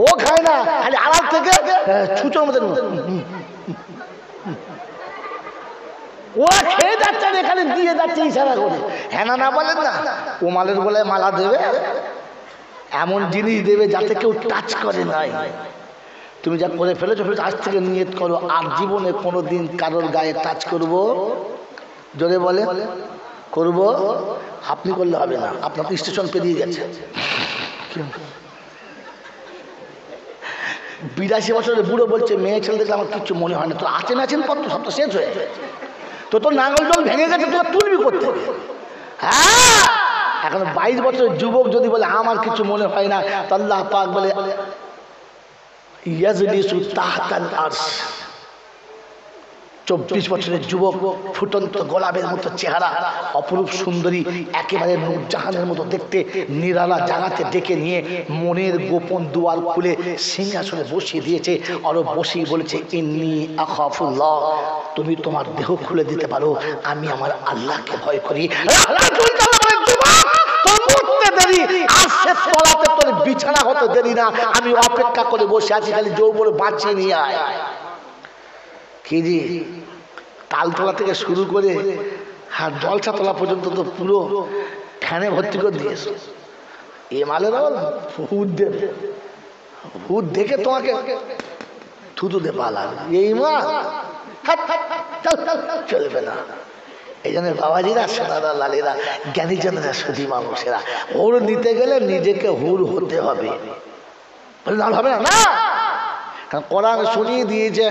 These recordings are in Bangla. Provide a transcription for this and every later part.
ও খায় না, খালি আড়াল থেকে ছুঁচোর মধ্যে ওরা খেয়ে যাচ্ছে, এখানে দিয়ে যাচ্ছে ইশারা করে। হ্যাঁ না বলেন না, ও মালের গলায় মালা দেবে, এমন জিনিস দেবে যাতে কেউ টাচ করে নাই। তুমি যা করে ফেলেছো, আজ থেকে নিয়ত করো আর জীবনে কোনোদিন কারোর গায়ে টাচ করবো, জোরে বলে করব। আপনি করলে হবে না, আপনার তো স্টেশন পেরিয়ে গেছে। 82 বছরের বুড়ো বলছে মেয়ে ছেলে দেখলে আমার কিচ্ছু মনে হয় না। তো আছেন কত, সব তো শেষ হয়ে যায়। তো নাঙ্গল জল ভেঙে গেছে, তোরা তুলবি করতে। হ্যাঁ, এখন 22 বছরের যুবক যদি বলে আমার কিছু মনে হয় না, তো আল্লাহ পাক বলে ইয়াজলিসু তাহতাল আরশ। 24 বছরের যুবক, ফুটন্ত গোলাপের মতো চেহারা, অপরূপ সুন্দরী, একেবারে নূরজাহানের মতো দেখতে, নিরালা জায়গাতে ডেকে নিয়ে মনের গোপন দুয়ার খুলে সিংহাসনে বসিয়ে দিয়েছে। আর বসিয়ে বলেছে ইন্নী আখাফুল্লাহ, তুমি তোমার দেহ খুলে দিতে পারো, আমি আমার আল্লাহকে ভয় করি। বিছানা হতে দেরি না, আমি অপেক্ষা করে বসে আছি, খালি যৌবন বাঁচিয়ে নিয়ে আয়। কি জি, তালতলা থেকে শুরু করে আর জলসাতলা পর্যন্ত তো পুরো ফ্যানে ভর্তি করে দিয়েছে। এ মালের হুদ দেখে তোমাকে থুতু দে পালা, এই মা চলবে না। এই জন্য বাবাজিরা, সোনারা, লালেরা, জ্ঞানীজনেরা, সুধী মানুষেরা, ওর নিতে গেলে নিজেকে হুর হতে হবে, হবে না। কারণ কোরআন শুনিয়ে দিয়েছে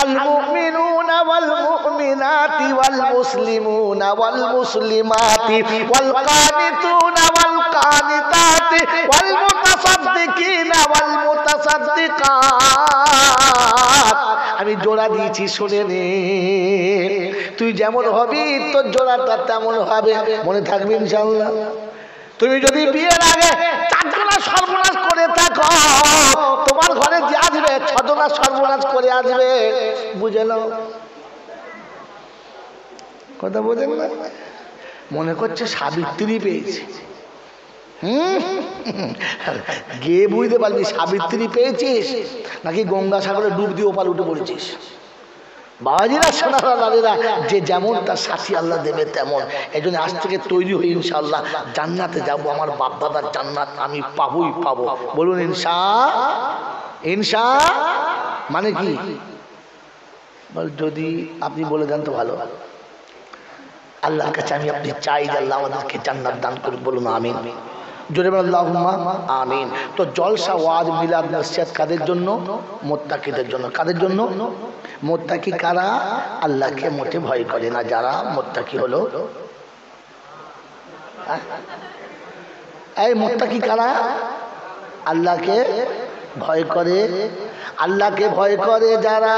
আল মুমিনুনা ওয়াল মুমিনাতি ওয়াল মুসলিমুনা ওয়াল মুসলিমাতি ওয়াল কানিতুনা ওয়াল কানিতাতি ওয়াল মুতাসাদ্দিকিনা ওয়াল মুতাসাদ্দিকাত। আমি জোড়া দিয়েছি, শুনে নে। তুই যেমন হবি তোর জোড়াটা তেমন হবে, মনে থাকবে ইনশাআল্লাহ। তুমি যদি বিয়ের আগে 4 জনা সর্বনাশ করে থাকো, তোমার ঘরে যে আসবে 6 জনা সর্বনাশ করে আসবে, বুঝে নাও। কথা বোঝেন না? মনে করছে সাবিত্রী পেয়েছে। গিয়ে বুঝতে পারবি সাবিত্রী পেয়েছিস নাকি গঙ্গাসাগরে ডুব দিয়ে ওপার উঠে পড়েছিস। বাবাজিরা, সোনারা, লালেরা, যে যেমন তার সাথী আল্লাহ দেবে তেমন। এই জন্য আজ থেকে তৈরি হই, ইনশাআল্লাহ জান্নাতে যাব। আমার বাপ দাদার জান্নাত আমি পাবোই পাবো। বলুন ইনশা মানে কি? যদি আপনি বলে দেন তো ভালো। আল্লাহর কাছে আমি আপনি চাই যে আল্লাহ আমাদেরকে জান্নাত দান করুন। বলুন আমিন, জোরে বলুন আল্লাহুম্মা আমিন। তো জলসা, ওয়াজ, মিলাদ, নসিহত কাদের জন্য? মুত্তাকিদের জন্য। কাদের জন্য? মুত্তাকি কারা? আল্লাহকে মোটে ভয় করে না যারা। মুত্তাকি হলো, এই মুত্তাকি কারা? আল্লাহকে ভয় করে। আল্লাহকে ভয় করে যারা।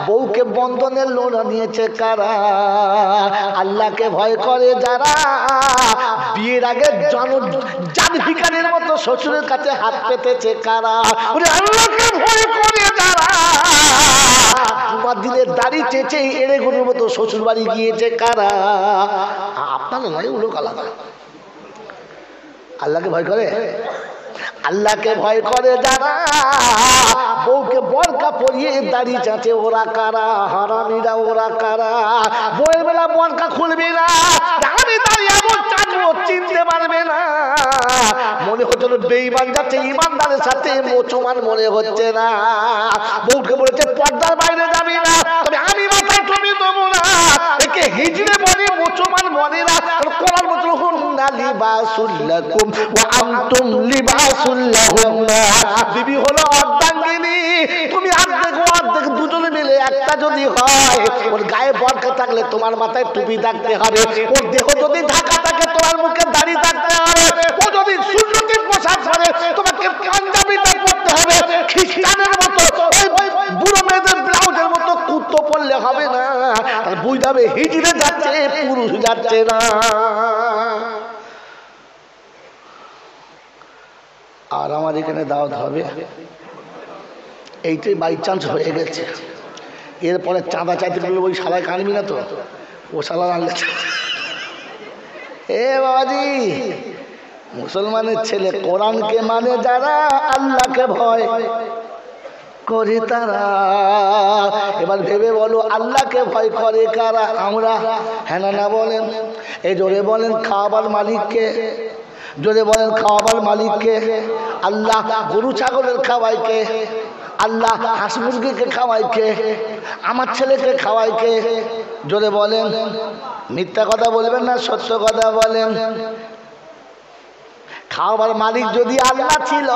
বউকে বন্ধনের লোনা নিয়েছে কারা? আল্লাহকে ভয় করে যারা। বিয়ের আগে জান ভিখারির মতো শ্বশুরের কাছে হাত পেতেছে কারা? আল্লাহকে ভয় করে যারা। জুমার দিনে দাড়ি চেঁচে এড়ে গরুর মতো শ্বশুর বাড়ি গিয়েছে কারা? আপনারা নয়, ওগুলো আলাদা। আল্লাহকে ভয় করে। আল্লাহকে ভয় করে যারা। বউকে বরকা পরিয়ে দাড়ি চাঁচে ওরা কারা? হারামিরা ওরা কারা? বউয়ের বেলা বরকা খুলবে না, আমি দাঁড়িয়ে এমন চাঁচবো চিনতে পারবে না। মনে হচ্ছিল বেঈমান যাচ্ছে ইমানদারের সাথে, মুসলমান মনে হচ্ছে না। বউকে বলেছে পর্দার বাইরে যাবি না, তবে আমি মাথায় তুমি দেবো না। একে হিজড়ে বলে, মুসলমান বলে না। কোরআন বলছিল হুন্না লিবাসুল লাকুম ওয়া আনতুম লিবাসুল লাহুন্না। বিবি হলো অর্ধাঙ্গিনী, তুমি অর্ধেক ও অর্ধেক, দুজনে মিলে একটা যদি হয়। ওর গায়ে বরকা থাকলে তোমার মাথায় টুপি থাকতে হবে, ওর দেহ যদি ঢাকা থাকে তোমার মুখে দাড়ি থাকতে হবে, ও যদি সুন্নতের পোশাক পরে তোমাকে পাঞ্জাবিটা পরতে হবে। খ্রিস্টানের মতো ওই বুড়ো মেয়েদের ব্লাউজের মতো কুর্তো পরলে হবে না। বুঝতে হবে হিজড়ে যাচ্ছে, পুরুষ যাচ্ছে না। আর আমার এখানে দাওয়াত হবে, এইটাই বাই চান্স হয়ে গেছে। এরপরে চাঁদা চাইতে গেলে ওই শালায় কানবি না তো, ও শালা আনলে। এ বাবাজি, মুসলমানের ছেলে কোরআনকে মানে যারা, আল্লাহকে ভয় করে তারা। এবার ভেবে বলো আল্লাহকে ভয় করে কারা? আমরা। হ্যাঁ না বলেন? এই জোরে বলেন খাওয়াবার মালিককে, জোরে বলেন খাওয়াবার মালিককে। আল্লাহ গরু ছাগলের খাওয়ায় কে? আল্লাহ হাঁস মুরগিকে খাওয়ায় কে? আমার ছেলেকে খাওয়ায় কে? জোরে বলেন। মিথ্যা কথা বলবেন না, সত্য কথা বলেন। খাওয়াবার মালিক যদি আল্লাহ ছিল,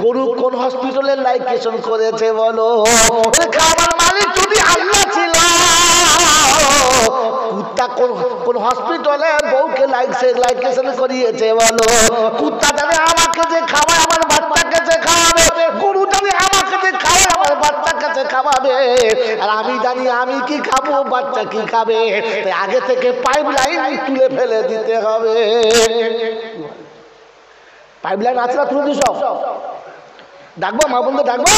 গরু কোন হসপিটালের লাইকেশন করেছে বলো? খাওয়াবার মালিক যদি আল্লাহ ছিল, কুত্তা কোন হসপিটালে বউকে লাইকেশন করিয়েছে বলো? কুত্তা জানে আমাকে যে খাওয়ায় আমার বাচ্চাকে যে খাওয়াবে, গরু জানে আমাকে যে খাওয়ায় আমার বাচ্চাকে যে খাওয়াবে, আর আমি জানি আমি কি খাবো বাচ্চা কি খাবে। তাই আগে থেকে পাইপ লাইন তুলে ফেলে দিতে হবে। পাইপ লাইন আছড়া তুলে দিস, ডাকবো মা বন্ধু ডাকবো।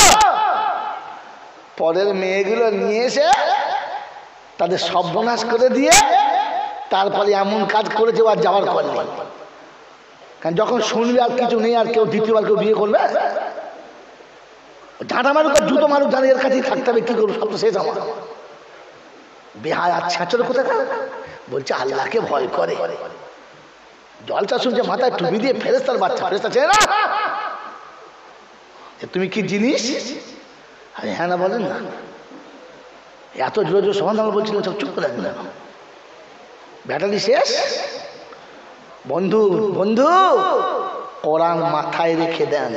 পরের মেয়েগুলো নিয়ে এসে তাদের সর্বনাশ করে দিয়ে তারপরে এমন কাজ করেছে আর যাওয়ার কল নেই। কারণ যখন শুনবে আর কিছু নেই, আর কেউ দ্বিতীয়বার কেউ বিয়ে করবে, ঝাঁটা মারুক আর জুতো মারুক, জানি এর কাছেই থাকতে হবে। কি করবো, সব তো শেষ আমার। বেহায় আর ছেঁচড় কোথায় বলছে আল্লাহকে ভয় করে। জলটা শুনছে মাথায় টুপি দিয়ে ফেরেস্তার বাচ্চা, ফেরেস্তা চেয়ে না তুমি কি জিনিস? আরে হ্যাঁ না বলেন না। এত জোরে জোরে সমাধান বলছিল, সব চুপ করে রাখলেন। ব্যাটারি শেষ। বন্ধু বন্ধু কোরআন মাথায় রেখে দেন,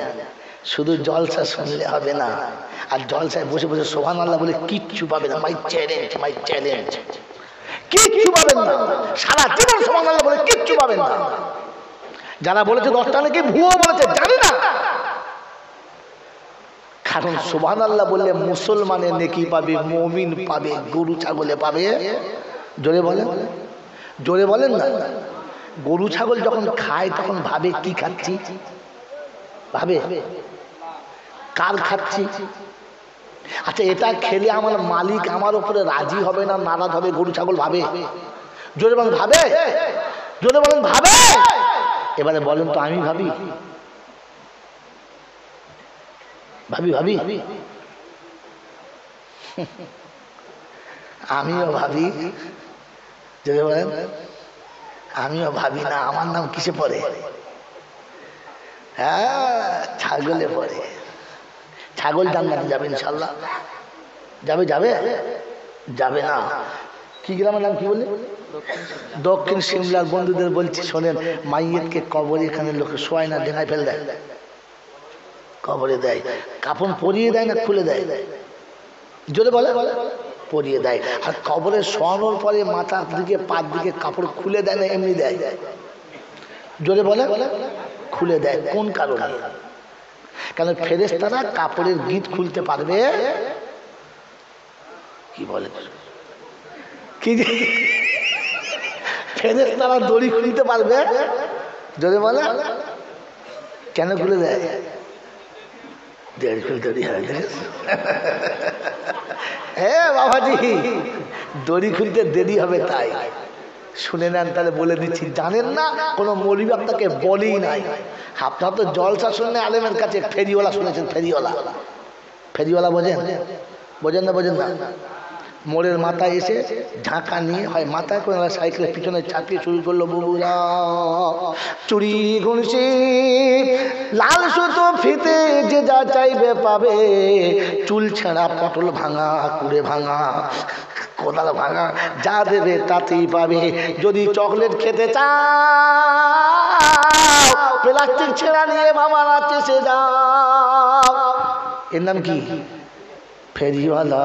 শুধু জলসা শুনলে হবে না। আর জলসায় বসে বসে সুবহানাল্লাহ বলে কিচ্ছু পাবে না। মাই চ্যালেঞ্জ, মাই চ্যালেঞ্জ, কিচ্ছু পাবেন না। সারা জীবন সুবহানাল্লাহ বলে কিচ্ছু পাবেন না। যারা বলেছে 10টা নাকি ভুয়ো বলেছে জানি না, কারণ সুবহানাল্লাহ বললে মুসলমানের নেকি পাবে, মুমিন পাবে, গরু ছাগলে পাবে। জোরে বলেন, জোরে বলেন না। গরু ছাগল যখন খায় তখন ভাবে কি খাচ্ছি, ভাবে কার খাচ্ছি। আচ্ছা এটা খেলে আমার মালিক আমার উপরে রাজি হবে না নারাজ হবে? গরু ছাগল ভাবে? জোরে বলেন ভাবে, জোরে বলেন ভাবে। এবারে বলেন তো আমি ভাবি, ভাবি ভাবি আমিও ভাবি। জোরে বলেন আমিও ভাবি না। আমার নাম কিসে পড়ে? হ্যাঁ ছাগলে পড়ে। ছাগল জান্নাতে যাবে ইনশাল্লাহ। যাবে যাবে যাবে না। কি গ্রামের নাম কি বলে? দক্ষিণ সিমলার বন্ধুদের বলছি শোনেন, মাইয়েতকে কবরে এখানে লোকে শোয় না, ডেঙায় ফেলে দেয়, কবরে দেয়। কাফন পরিয়ে দেয় না খুলে দেয়? জোরে বলে পরিয়ে দেয়। আর কবরে শোয়ানোর পরে মাথার দিকে পার দিকে কাপড় খুলে দেয় না এমনি দেয়? জোরে বলে খুলে দেয়। কোন কারণে? কারণ ফেরেশতারা কাপড়ের গিঁট খুলতে পারবে। কি বলে কি ফেরেশতারা দড়ি খুলতে পারবে? যদি বলে কেন খুলে দেয়? হ্যাঁ বাবাজি, দড়ি খুলতে দেরি হবে তাই। শুনে নেন তাহলে বলে দিচ্ছি, জানেন না কোনো মৌলবি আপনাকে বলেই নাই। আপনার তো জলসা শুনলে আলেমের কাছে ফেরিওয়ালা শুনেছেন। ফেরিওয়ালা, ফেরিওয়ালা বোঝেন? বোঝেন না? বোঝেন না? মোড়ের মাথায় এসে ঢাকা নিয়ে হয় মাথায় করে সাইকেলের পিছনে চাপিয়ে শুরু করলো, ববুরা চুরি গুনছি লাল সুতো ফিতে যে যা চাইবে পাবে, চুল ছেঁড়া পটল ভাঙা কুড়ে ভাঙা কোদাল ভাঙা যা দেবে তাতেই পাবে। যদি চকলেট খেতে চাও প্লাস্টিক ছেঁড়া নিয়ে বাবার চেষে যাও। এর নাম কি? ফেরিওয়ালা।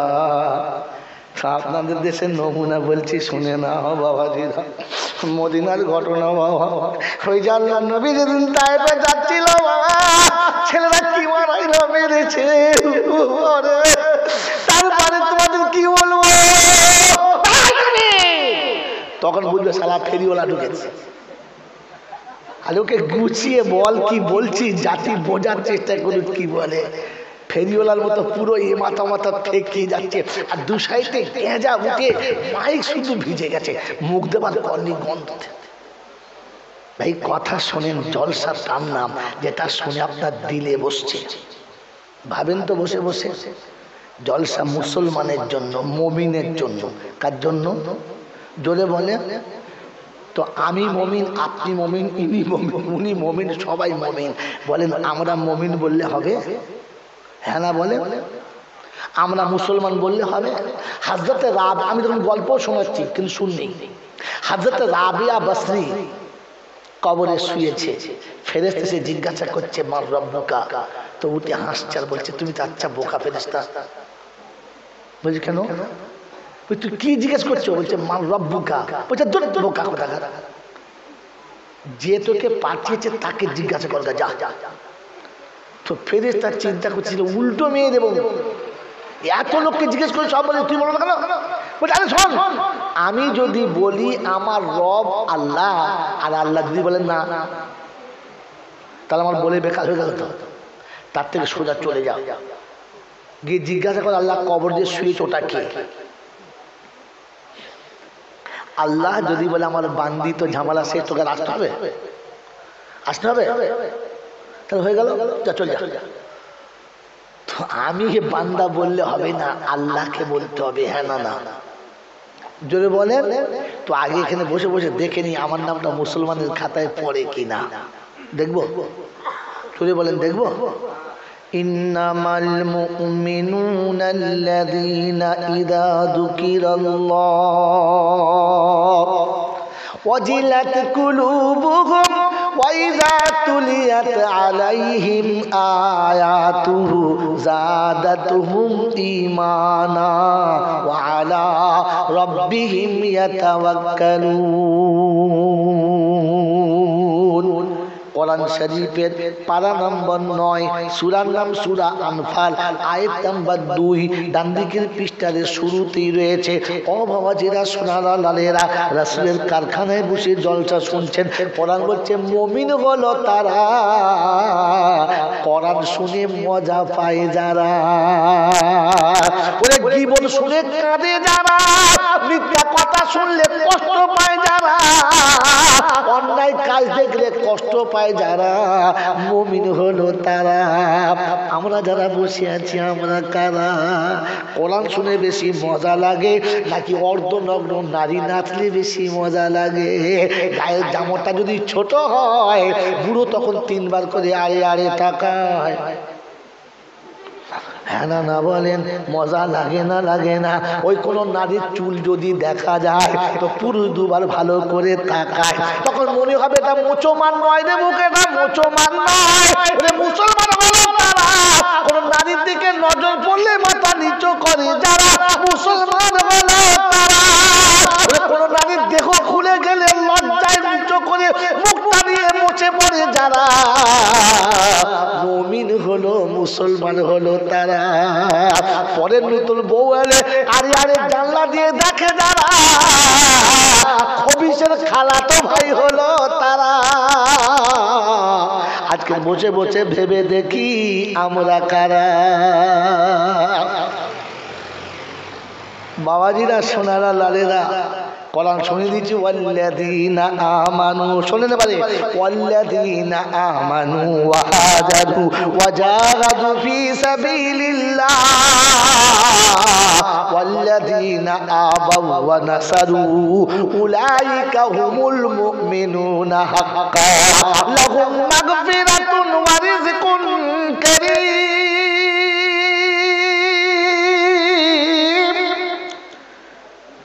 আপনাদের দেশের নমুনা বলছি শুনে না বাবাজিরা। মদিনার ঘটনা বাবা, ওই যে আল্লাহর নবী যেদিন তায়েফে যাচ্ছিল বাবা, ছেলেরা কি মারাইল মেরেছে। তারপরে তোমাদের কি বলবো, তখন বুঝবে শালা ফেরিওয়ালা ঢুকেছে। আর ওকে গুছিয়ে বল কি বলছি, জাতি বোঝার চেষ্টা করুক কি বলে। ফেরিওয়ালার মতো পুরো এ মাথা মাথা ফেঁকে যাচ্ছে, আর দু সাইডে গেঁজা মুখে মাইক শুধু ভিজে গেছে, মুখ দেবার কর্নি গন্ধ। ভাই কথা শোনেন, জলসা তার নাম যেটা শুনে আপনার দিলে বসছে। ভাবেন তো বসে বসে, জলসা মুসলমানের জন্য, মমিনের জন্য। কার জন্য? জোরে বলে। তো আমি মমিন, আপনি মমিন, ইনি মমিন, উনি মমিন, সবাই মমিন। বলেন আমরা মমিন বললে হবে? হ্যাঁ না বলে? আমরা মুসলমান বললে হবে? হযরতে রাবি, আমি তখন গল্প শোনাচ্ছি কিন্তু শুননি, হযরতে রাবিয়া বসরি কবরে শুয়েছে, ফেরেশতা এসে জিজ্ঞাসা করছে মান রব্বুকা, তো উঠে হাসছে আর বলছে তুমি তো আচ্ছা বোকা ফেরেশতা। বলছে কেন? তুই কি জিজ্ঞেস করছো? বলছে মান রব্বুকা। বলছে দূর বোকা কোথাকার, যে তোকে পাঠিয়েছে তাকে জিজ্ঞাসা কর যা। তো ফেরেশতা চিন্তা করছিল উল্টো মেয়ে দেবো, এত লোককে জিজ্ঞেস করে সব বলে তুই বলো না কেন? বলছে আরে শোন, আমি যদি বলি আমার রব আল্লাহ আর আল্লাহ যদি বলেন না, তাহলে আমার বলে বেকার হয়ে গেল। তো তার থেকে সোজা চলে যাও, গিয়ে জিজ্ঞাসা করে আল্লাহ কবর দিয়ে শুয়েছে ওটা কে? আল্লাহ যদি বলে আমার বান্দি তো ঝামেলা শেষ, তোকে আসতে হবে, আসতে হবে, তাহলে হয়ে গেল, যা চলে যা। তো আমি বান্দা বললে হবে না, আল্লাহকে বলতে হবে। হ্যাঁ না না জোরে বলেন। তো আগে এখানে বসে বসে দেখে নি আমার নামটা মুসলমানের খাতায় পড়ে কিনা, দেখবো? জোরে বলেন দেখবো। ইন্নামাল মুমিনুনা আল্লাযীনা ইযা যুকিরাল্লাহ ওয়াজিলাত কুলুবুহুম وَإِذَا تُلِيَتْ عَلَيْهِمْ آيَاتُهُ زَادَتْهُمْ إِيمَانًا وَعَلَى رَبِّهِمْ يَتَوَكَّلُونَ। কোরআন শরীফের পারা নম্বর 9, সূরার নাম সূরা আনফাল, আয়াত নাম্বার 2, ডান দিকের পৃষ্ঠার শুরুতেই রয়েছে। ও বাবাজিরা, সোনারা লালেরা, রাসূলের কারখানায় বসে জলসা শুনছেন। কোরআন বলছে মুমিন হলো তারা কোরআন শুনে মজা পায় যারা, ওরে জীবন শুনে কাঁদে যারা, মিথ্যা কথা শুনলে কষ্ট পায় যারা, অন্যায় কাজ দেখলে কষ্ট পায় যারা, মুমিন হলো তারা। আমরা যারা বসে আছি আমরা কারা? কোরআন শুনে বেশি মজা লাগে নাকি অর্ধনগ্ন নারী নাচলে বেশি মজা লাগে? গায়ের জামাটা যদি ছোট হয় বুড়ো তখন 3 বার করে আড়ে আড়ে তাকায়। হ্যাঁ না না বলেন, মজা লাগে না লাগে না? ওই কোন নারীর চুল যদি দেখা যায় তো পুরুষ 2 বার ভালো করে তাকায়, তখন মনে হবে এটা মুসলমান নয় রে, মুখে না মুসলমান নয় রে, মুসলমান হলো তারা কোন নারীর দিকে নজর পড়লে মাথা নিচু করে যারা, মুসলমান হলো তারা। কোন নারীর দেহ খুলে গেলে লজ্জায় নিচু করে মুখটা নিয়ে মুছে পড়ে যারা, মুমিন হলো মুসলমান হলো তারা। পরের নতুন বউ এলে আরে আরে জানলা দিয়ে দেখে যারা, খবিশের খালাতো ভাই হলো তারা। আজকে বসে বসে ভেবে দেখি আমরা কারা? বাবাজিরা, সোনারা লালেরা, কোরআন শুনে দিচ্ছি ওয়াল্লাযীনা আমানু, শোনেন পারে, ওয়াল্লাযীনা আমানু ওয়া হাজারু ওয়া জাহাদু ফি সাবিলিল্লাহ ওয়াল্লাযীনা আবাউ ওয়া নাসারু উলাইকা হুমুল মুমিনুনা হাক্কান লাহুম মাগফিরাতুন ওয়া রিজকুন কারীম।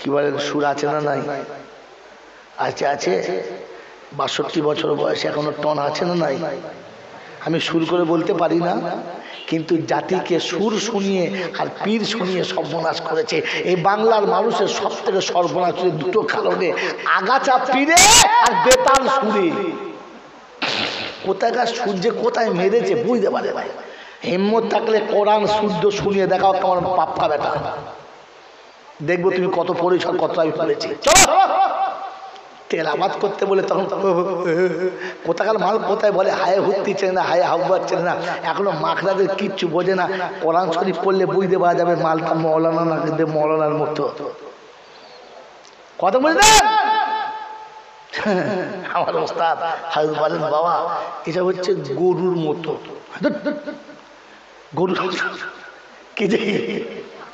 কি বলেন, সুর আছে না নাই? আছে আছে। 62 বছর বয়সে এখনো টন আছে না নাই? আমি সুর করে বলতে পারি না, কিন্তু জাতিকে সুর শুনিয়ে আর পীর শুনিয়ে সর্বনাশ করেছে। এই বাংলার মানুষের সব থেকে সর্বনাশ হচ্ছে 2টো কারণে, আগাছা পীরে আর বেতাল সুরে। কোথাকার সূর্যে কোথায় মেরেছে বুঝতে পারে ভাই। হিম্মত থাকলে কোরআন শুদ্ধ শুনিয়ে দেখাও, তোমার পাপকা বেটা, দেখবো তুমি কত পরিচয়, কত আমি পড়েছি। চলো তেলাওয়াত করতে বলে তখন কোথাকার মাল কোথায় বলে, হায় হুত্তি চেনে না, হায় হাওয়া চেনে না, এখনো মাখরাদের কিচ্ছু বোঝে না। কোরআন শরীফ পড়লে বুঝতে পারা যাবে মালটা মৌলানা না কিন্তু মৌলানার মতো। কথা বলে দেন আমার ওস্তাদ হাজরত বলেন বাবা এটা হচ্ছে গরুর মতো। গরু কি যে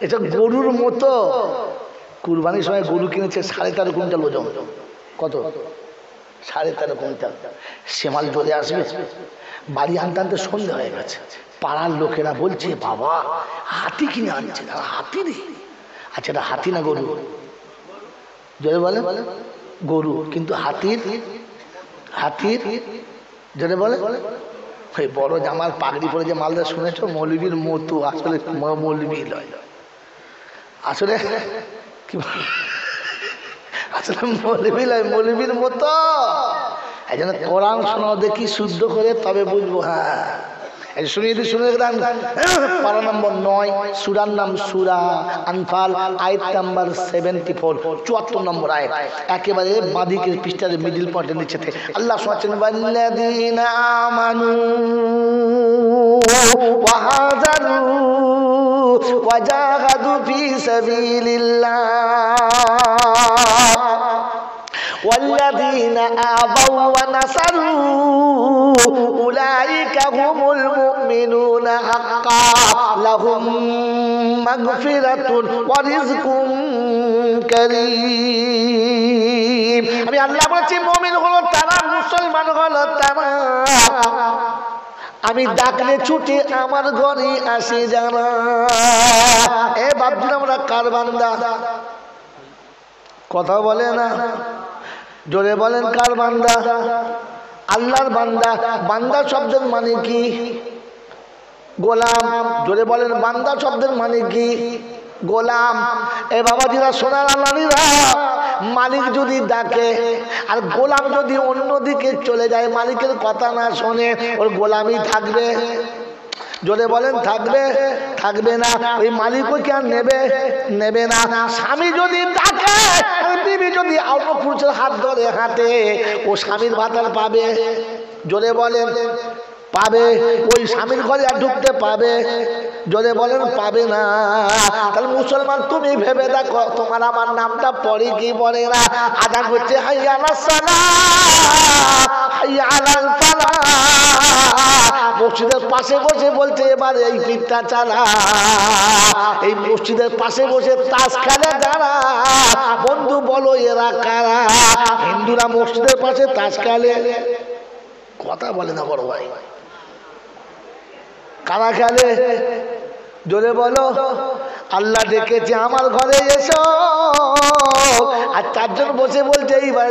এটা গরুর মতো। কুরবানির সময় গরু কিনেছে 13.5 কুইন্টাল ওজন। কত? 13.5 কুইন্টাল। সেমাল চলে আসবে, বাড়ি আনতে আনতে সন্ধ্যা হয়ে গেছে। পাড়ার লোকেরা বলছে বাবা হাতি কিনে আনছে। হাতি রে? আচ্ছা এটা হাতি না গরু? জোরে বলে গরু, কিন্তু হাতির জোরে বলে ওই বড় জামার পাগড়ি পরে যে মালদা শুনেছো মৌলবীর মতো, আসলে মৌলবী নয়, আসলে কি আসলে মৌলবী নয়, মৌলবীর মতো। এই জন্য কোরআন শোনাও দেখি শুদ্ধ করে, তবে বুঝবো। হ্যাঁ শুনিয়ে দিই, শুনে পারা নম্বর 9, সূরার নাম সূরা আনফাল, আয়াত নাম্বার 74, 74 নম্বর আয়াত, একেবারে বাঁদিকের পৃষ্ঠার মিডল পয়েন্টের নিচে থেকে আল্লাহ শুনাচ্ছেন ওয়াল্লাযীনা আমানু ওয়া হাজারু ওয়া জাহাদু ফি সাবিলিল্লাহ والذين آووا ونصروا أولئك هم المؤمنون حقا لهم مغفرة ورزق كريم। আমি আল্লাহ বলছি মুমিন হলো তারা, মুসলমান হলো তারা, আমি ডাকলে ছুটে আমার ঘরে আসে যারা। এ বাপজিরা আমরা কার বান্দা? কথা বলে না, জোরে বলেন কার বান্দা? আল্লাহর বান্দা। বান্দা শব্দের মানে কি? গোলাম। জোরে বলেন বান্দা শব্দের মানে কি? গোলাম। এ বাবাজিরা সোনার আল্লাহরা, মালিক যদি ডাকে আর গোলাম যদি অন্যদিকে চলে যায়, মালিকের কথা না শোনে, ওর গোলামি থাকবে? জোরে বলেন থাকবে? থাকবে না। ওই মালিকও কি আর নেবে না? স্বামী যদি ডাকে, বিবি যদি অন্য পুরুষের হাত ধরে হাঁটে, ও স্বামীর ভাতার পাবে? জোরে বলেন পাবে? ওই স্বামীর ঘরে আর ঢুকতে পাবে? জোরে বলেন পাবে না। তাহলে মুসলমান তুমি ভেবে দেখো, তোমার আমার নামটা পড়ে কি পড়ে না? আযান হচ্ছে হাইয়া আলাস সালাহ, হাইয়া আলাল ফালাহ। মসজিদের পাশে বসে বলছে এবার এই পিঠটা চালা। এই মসজিদের পাশে বসে তাস খেলে যারা, বন্ধু বলো এরা কারা? হিন্দুরা মসজিদের পাশে তাস খেলে। কথা বলে না বড় ভাই, কারা খেলে? জোরে বলো। আল্লাহ ডেকেছে আমার ঘরে এসো, আর 4 জন বসে বলছে এইবার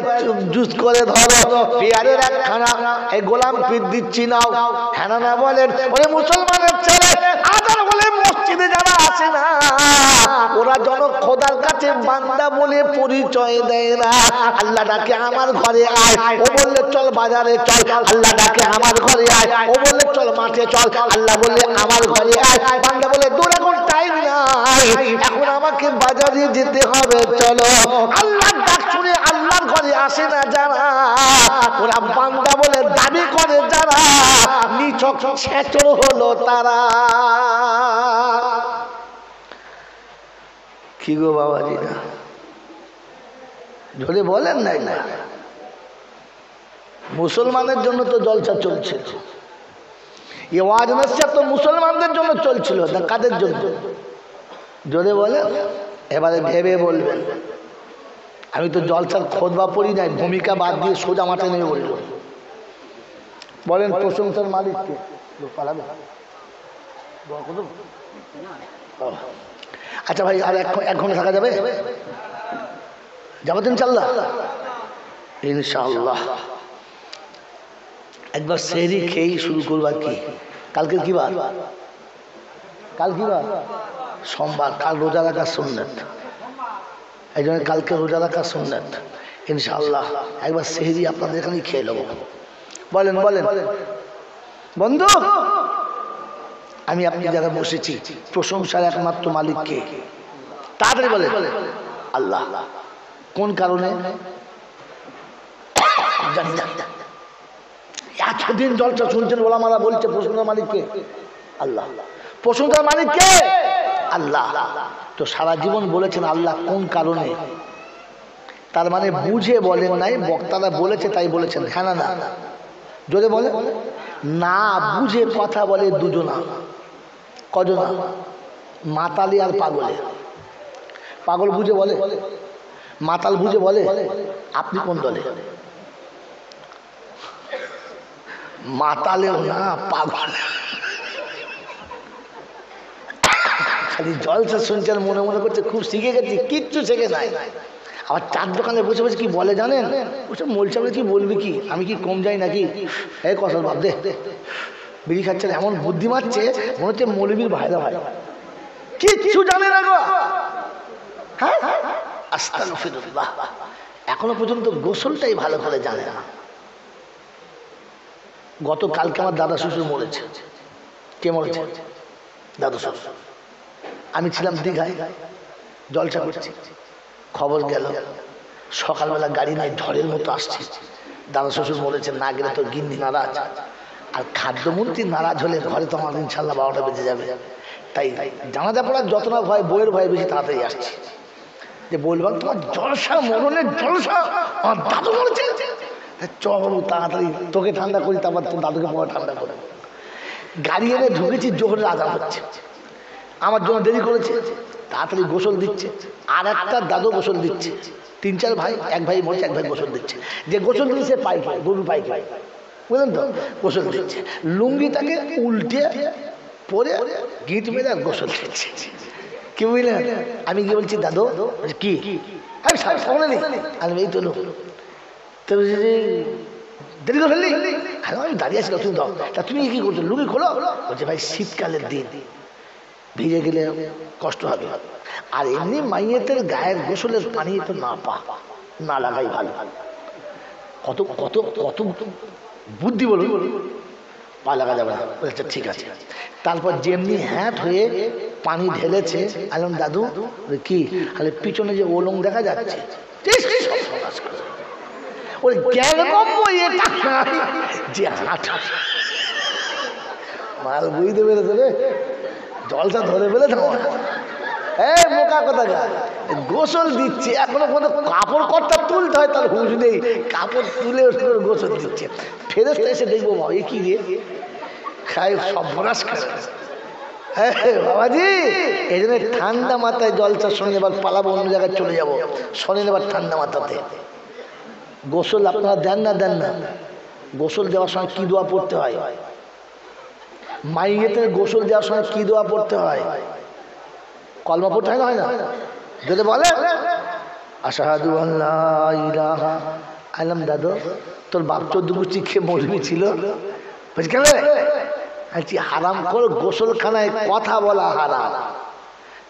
জুস করে ধরো পেয়ারের একখানা, এই গোলাম পিঠ দিচ্ছি নাও। হ্যাঁ না বলেন? ওরে মুসলমানের ছেলে, আদার বলে মসজিদে যারা আসে না, ওরা জন খোদার কাছে বান্দা বলে পরিচয় দেয় না। আল্লাহ ডাকে আমার ঘরে আয়, ও বললে চল বাজারে চল। আল্লাহ ডাকে আমার ঘরে আয়, ও বললে চল মাঠে চল। আল্লাহ বললে আমার ঘরে আয়, বান্দা বলে দূর এখন টাইম নাই, এখন আমাকে বাজারে যেতে হবে, চলো। আল্লাহর ডাক শুনে আল্লাহর ঘরে আসে না যারা, ওরা বান্দা বলে দাবি করে যারা, নিছক ছেচর হলো তারা। কি গো বাবাজি না, জোরে বলেন নাই না? মুসলমানের জন্য তো জলসা চলছিল, এই ওয়াজ নসিহত তো মুসলমানদের জন্য চলছিল, কাদের জন্য? জোরে বলেন। এবারে ভেবে বলবেন। আমি তো জলসার খোদবা পড়ি নাই, ভূমিকা বাদ দিয়ে সোজা মাঠে নেমে বলল। বলেন প্রশংসার মালিককে। আচ্ছা ভাই, আর 1 ঘন্টা থাকা যাবে? যাবো তো ইনশাল্লাহ? ইনশাআল্লাহ। একবার সেহরি খেয়েই শুরু করবার কি? কালকে কি বার? কাল কি বার? সোমবার। কাল রোজা রাখার সুন্নাত, এই জন্য কালকে রোজা রাখার সুন্নাত। ইনশাআল্লাহ একবার সেহরি আপনাদের এখানেই খেয়ে নেবো। বলেন বলেন বন্ধু, আমি আপনি যারা বসেছি, প্রশংসার একমাত্র মালিককে। তাড়াতাড়ি বলে আল্লাহ। কোন কারণে? জানি না। এতদিন জলসা শুনছেন, ওলামারা বলছে প্রশংসার মালিককে আল্লাহ। প্রশংসার মালিককে আল্লাহ। তো সারা জীবন বলেছেন আল্লাহ, কোন কারণে? তার মানে বুঝে বলেন নাই, বক্তারা বলেছে তাই বলেছেন। হ্যাঁ না? না জোরে বলে। না বুঝে কথা বলে দুজনা। কজনা? মাতালি আর পাগলে। পাগল বুঝে বলে, মাতাল বুঝে বলে। আপনি কোন দলে? মাতালেও না, পাগল। খালি জলসা শুনছেন, মনে মনে করছে খুব শিখে গেছি, কিচ্ছু শেখে নাই। আবার চার দোকানে বসে বসে কি বলে জানেন? ওসব মোলসা বলে কি বলবি কি, আমি কি কম যাই নাকি? এই কসল বাপ দে, বিড়ি খাচ্ছেন, এমন বুদ্ধি মারছে মনে হচ্ছে মৌলবীর ভাইরা ভাই, কিচ্ছু জানে না গো। হ্যাঁ, আস্তাগফিরুল্লাহ, এখনো পর্যন্ত গোসলটাই ভালো করে জানে না। গতকালকে আমার দাদা শ্বশুর মরেছে। কে মরেছে? দাদা শ্বশুর। আমি ছিলাম দীঘায়, জলসা করছি, খবর গেল সকালবেলা গাড়ি নিয়ে ঝড়ের মতো আসছে, দাদা শ্বশুর মরেছে, না গেলে তো গিন্নি নারাজ, আর খাদ্যমন্ত্রী নারাজ হলে ঘরে তো আমার ইনশাল্লাহ 12টা বেজে যাবে। তাই জানাজা পড়ার যত না ভয়, বইয়ের ভয় বেশি, তাড়াতাড়ি আসছে। যে বলবাম তোমার জলসা, মরণের জলসা, আমার দাদু মরেছে, চল তাড়াতাড়ি তোকে ঠান্ডা করি, তারপর তোর দাদুকে পরে ঠান্ডা করে। গাড়ি এনে ঢুকেছি, জোহরের আজান হচ্ছে, আমার জন্য দেরি করেছে, তাড়াতাড়ি গোসল দিচ্ছে। আর একটা দাদু গোসল দিচ্ছে, 3-4 ভাই, এক ভাই মরছে, এক ভাই গোসল দিচ্ছে। যে গোসল দিচ্ছে পাইকাই, গরু পাইকাই, বুঝলেন তো, গোসল দিচ্ছে, লুঙ্গিটাকে উল্টে পরে গিট মেরে আর গোসল দিচ্ছে। কি বুঝলেন? আমি কি বলছি, দাদু কি আমি এই তো লোক দেরি করে ফেললি, আমি দাঁড়িয়ে আছি, তুমি দাও, তা তুমি কি করছো, লুঙ্গি খোলো। বলছে ভাই শীতকালের দিন, ভিজে গেলে কষ্ট হবে, আর এমনি মাইয়েতের গায়ের গোসলের পানি তো না লাগাই ভালো। কত কত কত বুদ্ধি বলুন, পা লাগা যাবে না। বলছে ঠিক আছে। তারপর যেমনি হ্যাট হয়ে পানি ঢেলেছে, আলম দাদু কি খালি পিছনে যে ওলং দেখা যাচ্ছে, ওই জ্ঞান যে মাল বুঝতে পেরেছে রে, জলসা ধরে ফেলেছে। এই মোকা কথা গোসল দিচ্ছে, এখনো পর্যন্ত কাপড় কর্তা তুলতে হয়, তার হুঁশ নেই, কাপড় তুলে গোসল দিচ্ছে। ফেরেশতা এসে দেখবো মা এ কি রে, খাই সব ভরাস খায়। বাবাজি এই জন্য ঠান্ডা মাথায় জলসা শোনেন, এবার পালাবো, অন্য জায়গায় চলে যাবো, শোনেন এবার ঠান্ডা মাথাতে। গোসল আপনারা দেন না? গোসল দেওয়ার সময় কি দোয়া পড়তে হয়? মাইয়েতে গোসল দেওয়ার সময় কি দোয়া পড়তে হয়? কলমা পড়তে হয় না? যদি বলে আশহাদু আল্লা ইলাহা, আলম দাদু তোর বাপ 14 গুচি খেয়ে মৌলবি ছিল, বুঝলে বলছি হারাম করে গোসলখানায় কথা বলা হারাম।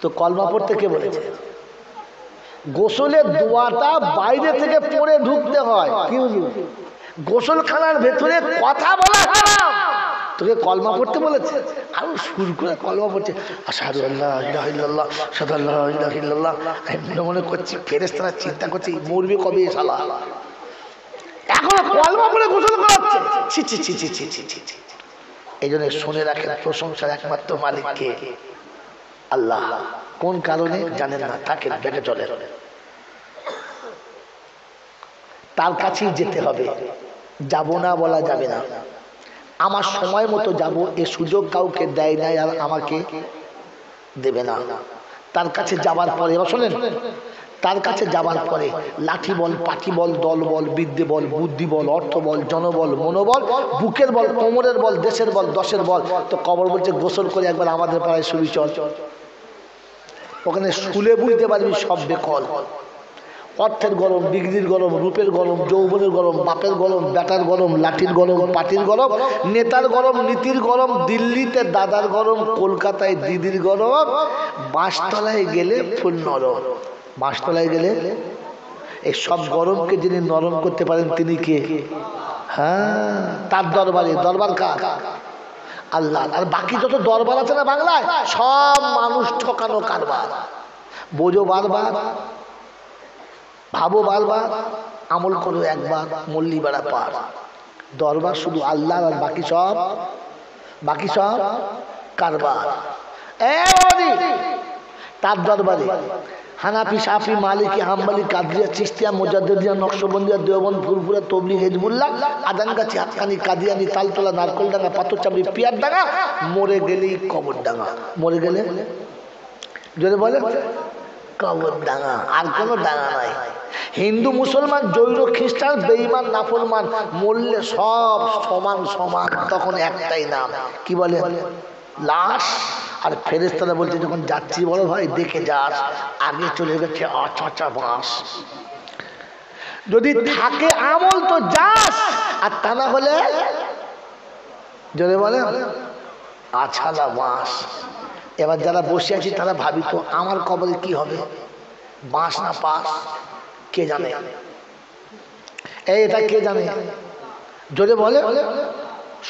তো কলমা পড়তে কে বলেছে? গোসলের দোয়াটা বাইরে থেকে পড়ে ঢুকতে হয়, কি বুঝলি? গোসলখানার ভেতরে কথা বলা হারাম, তোকে কলমা পড়তে বলেছে। আর সুর করে কলমা পড়ছে, আশহাদু আল্লা ইলাহা ইল্লাল্লাহ, আশহাদু আল্লা ইলাহা ইল্লাল্লাহ। আমি মনে মনে করছি ফেরেশতারা চিন্তা করছে মরবে কবে শালা, এখন কলমা পড়ে গোসল করাচ্ছে। ছি ছি ছি ছি ছি ছি ছি ছি। এই জন্য শুনে রাখেন, প্রশংসার একমাত্র মালিককে আল্লাহ। কোন কারণে জানেন না, থাকেন দেখে চলে, তার কাছেই যেতে হবে, যাব না বলা যাবে না। আমার সময় মতো যাব এ সুযোগ কাউকে দেয় নাই, আর আমাকে দেবে না। তার কাছে যাবার পরে, শোনেন, তার কাছে যাবার পরে লাঠি বল, পাখি বল, দল বল, বিদ্যে বল, বুদ্ধি বল, অর্থ বল, জনবল, মনোবল, বুকের বল, কোমরের বল, দেশের বল, দশের বল। তো কবর বলছে গোসল করে একবার আমাদের পাড়ায় শুবি চল, ওখানে শুলে বুঝতে পারবি সব বেকল। অর্থের গরম, ডিগ্রির গরম, রূপের গরম, যৌবনের গরম, বাপের গরম, বেটার গরম, লাঠির গরম, পাটির গরম, নেতার গরম, নীতির গরম, দিল্লিতে দাদার গরম, কলকাতায় দিদির গরম, বাঁশতলায় গেলে ফুল নরম। বাঁশতলায় গেলে এই সব গরমকে যিনি নরম করতে পারেন তিনি কে? হ্যাঁ, তার দরবারে। দরবার কার? আল্লাহ। আর বাকি যত দরবার আছে না বাংলায়, সব মানুষ ঠকানো কারবার। বোঝো বারবার, ভাবো বারবার, আমল করো একবার, মল্লি বেড়া পার। দরবার শুধু আল্লাহ, আর বাকি সব কারবার। তার দরবারে হানাফি, শাফি, মালিকি, হাম্বলি, কাদরিয়া, চিশতিয়া, মুজাদ্দিদিয়া, নকশবন্দিয়া, দেওবন্দ, ফুরফুরা, তবলিগ, হিজবুল্লাহ, আদানগাছি, হাক্কানি, কাদিয়ানি, তালতলা, নারকলডাঙ্গা, পাথরচাপড়ি, পিয়ারডাঙ্গা, মরে গেলেই কবরডাঙ্গা। মরে গেলে যদি বলে কবরডাঙ্গা, আর কোনো ডাঙ্গা নাই। হিন্দু, মুসলমান, জৈন, খ্রিস্টান, বেঈমান, নাফরমান মরলে সব সমান সমান, তখন একটাই নাম, কি বলে? লাশ। আর ফেরেশতারা বলছে যখন যাচ্ছি বড় ভাই দেখে যাস, আগে চলে গেছে আচাচা বাঁশ। যদি থাকে আমল তো যাস, আর তা না হলে যদি বলে আছালা বাঁশ। এবার যারা বসে আছি তারা ভাবি তো আমার কবরে কি হবে, বাঁশ না পাশ, কে জানে? এটা কে জানে? যদি বলে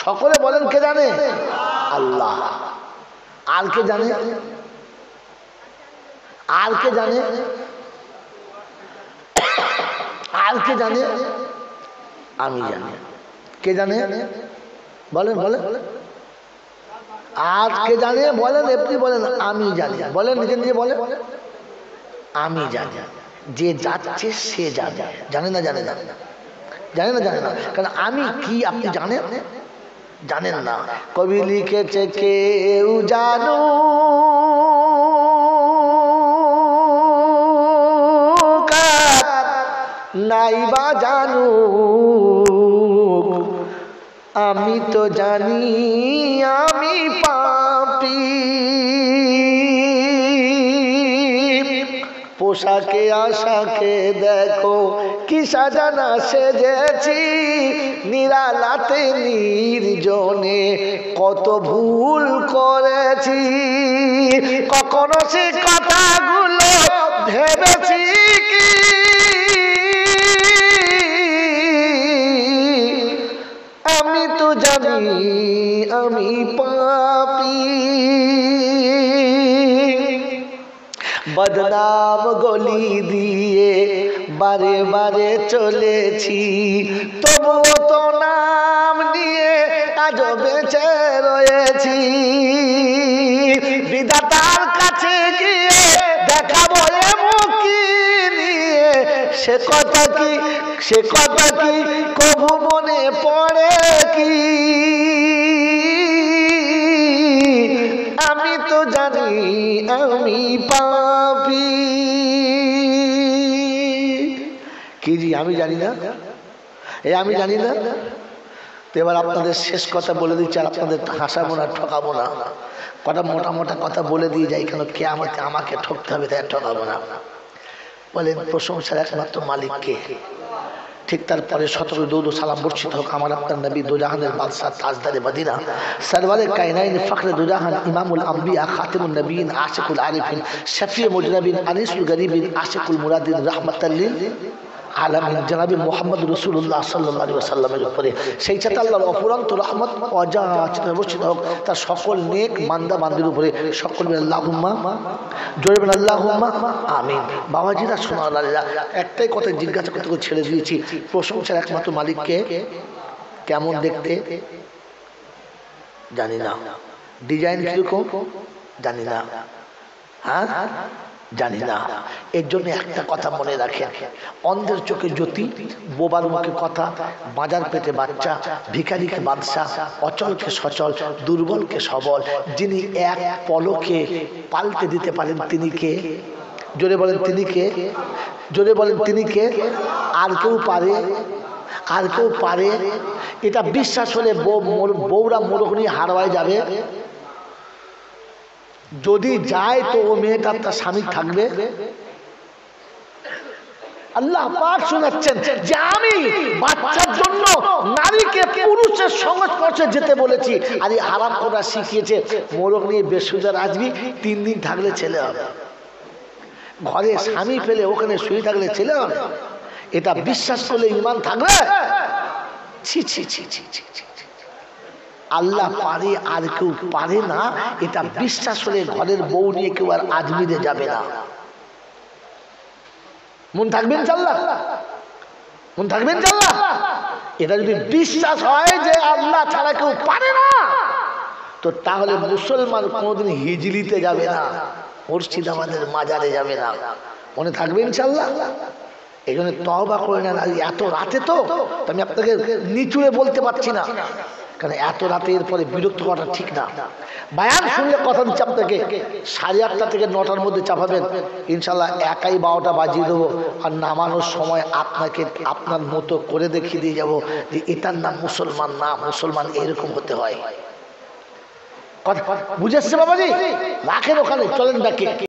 সকলে বলেন কে জানে? আল্লাহ। আর কে জানে? আর কে জানে? আর কে জানে? আমি জানি। কে জানে? বলেন বলেন। আর কে জানে? বলেন, এমনি বলেন আমি জানি। বলেন, নিজে নিজে বলেন আমি জানি। যে যাচ্ছে সে জানে। জানে না? জানে না? জানে না? জানে না। কারণ আমি কি আপনি জানেন? জানেন না। কবি লিখেছে কেউ জানো নাইবা জানো, আমি তো জানি আমি পাপী। পোশাকে আশাকে দেখো কি সাজানা সেজেছি, নিরালাতে নির্জনে কত ভুল করেছি। কখনো সে কথাগুলো ভেবেছি কি আমি তো জানি আমি পাপী। বদনাম গলি দিয়ে বারে বারে চলেছি, তবুও তো নাম নিয়ে আজ বেঁচে রয়েছি। বিধাতার কাছে গিয়ে দেখাবো মুখি নিয়ে, সে কথা কি কবু মনে পড়ে কি আমি তো জানি আমি পাপী। কি জি আমি জানি না? আমি জানি না। তো এবার আপনাদের শেষ কথা বলে দিচ্ছি, আর আপনাদের হাসাবো না, ঠকাবো না। কটা মোটা মোটা কথা বলে দিয়ে যাই, কেন কে আমাকে ঠকতে হবে, তাই ঠকাবো না। বলেন প্রশংসার একমাত্র মালিককে। ঠিক তারপরে 17 দরুদ ও সালাম বর্ষিত হোক আমার আপনার নবী, দুজাহানের বাদশাহ, তাজদারে মদিনা, সরওয়ারে কায়নাইন, ফখরে দুজাহান, ইমামুল আম্বিয়া, খাতিমুন নবীন, আশিকুল আরিফিন, শফিয়ে মুজনবিন, আনিসুল গরিবিন, আশিকুল মুরাদিন, রাহমাতাল লিল আলামিন জনাবি মুহাম্মদ রাসূলুল্লাহ সাল্লাল্লাহু আলাইহি ওয়াসাল্লামের উপরে সেই সাথে আল্লাহর অফুরন্ত রহমত অযাচিত বর্ষিত হোক তার সকল নেক বান্দা বান্দির উপরে। সকল আল্লাহুম্মা, জোরে বলেন আল্লাহুম্মা আমিন। বাবাজিরা, সোনালালিরা, একটাই কথা জিজ্ঞাসা করতে ছেড়ে দিয়েছি, প্রশংসার একমাত্র মালিককে। কেমন দেখতে জানি না, ডিজাইন কিরকম জানি না, হ্যাঁ জানি না। এর জন্য একটা কথা মনে রাখেন, অন্ধের চোখে জ্যোতি, বোবার মুখে কথা, বাজার পেটে বাচ্চা, ভিখারিকে বাদশা, অচলকে সচল, দুর্বলকে সবল, যিনি এক পলকে পাল্টে দিতে পারেন তিনি কে? জোরে বলেন তিনি কে? জোরে বলেন তিনি কে? আর কেউ পারে? আর কেউ পারে? এটা বিশ্বাস হলে বউরা মোরগ নিয়ে হারওয়ায় যাবে। যদি যায় তো ও মেয়েটা তার স্বামী থাকবে। আল্লাহ পাক শোনাচ্ছেন যে আমি বাচ্চার জন্য নারীকে পুরুষের সংস্পর্শে যেতে বলেছি। আর এই হারাম খোদা শিখিয়েছে মোরগ নিয়ে বেসুজার আসবি, 3 দিন থাকলে ছেলে হবে। ঘরে স্বামী ফেলে ওখানে শুয়ে থাকলে ছেলে হবে। এটা বিশ্বাস করলে ঈমান থাকবে? ছি ছি ছি ছি ছি ছি। আল্লাহ পারে, আর কেউ পারে না। এটা বিশ্বাস হলে ঘরের বউ নিয়ে কেউ আর আজমিরে যাবে না। মন থাকবেন ইনশাআল্লাহ? মন থাকবেন ইনশাআল্লাহ? এটা যদি বিশ্বাস হয় যে আল্লাহ ছাড়া কেউ পারে না, তো তাহলে মুসলমান কোনোদিন হিজলিতে যাবে না, মুর্শিদাবাদের মাজারে যাবে না, মনে থাকবে ইনশাল্লাহ। এই জন্য তওবা করে নেন। এত রাতে তো আমি আপনাকে নিচুয়ে বলতে পারছি না, কারণ এত রাতে এরপরে বিরক্ত করাটা ঠিক না। বায়ান শুনলে কথা দিচ্ছি আপনাকে 8:30 থেকে 9টার মধ্যে চাপাবেন ইনশাল্লাহ। একাই 12টা বাজিয়ে দেবো। আর নামানোর সময় আপনাকে আপনার মতো করে দেখিয়ে দিয়ে যাব যে এটার নাম মুসলমান না, মুসলমান এরকম হতে হয়। কথা বুঝে এসছে বাবাজি? রাখেন ওখানে, চলেন ব্যাকে।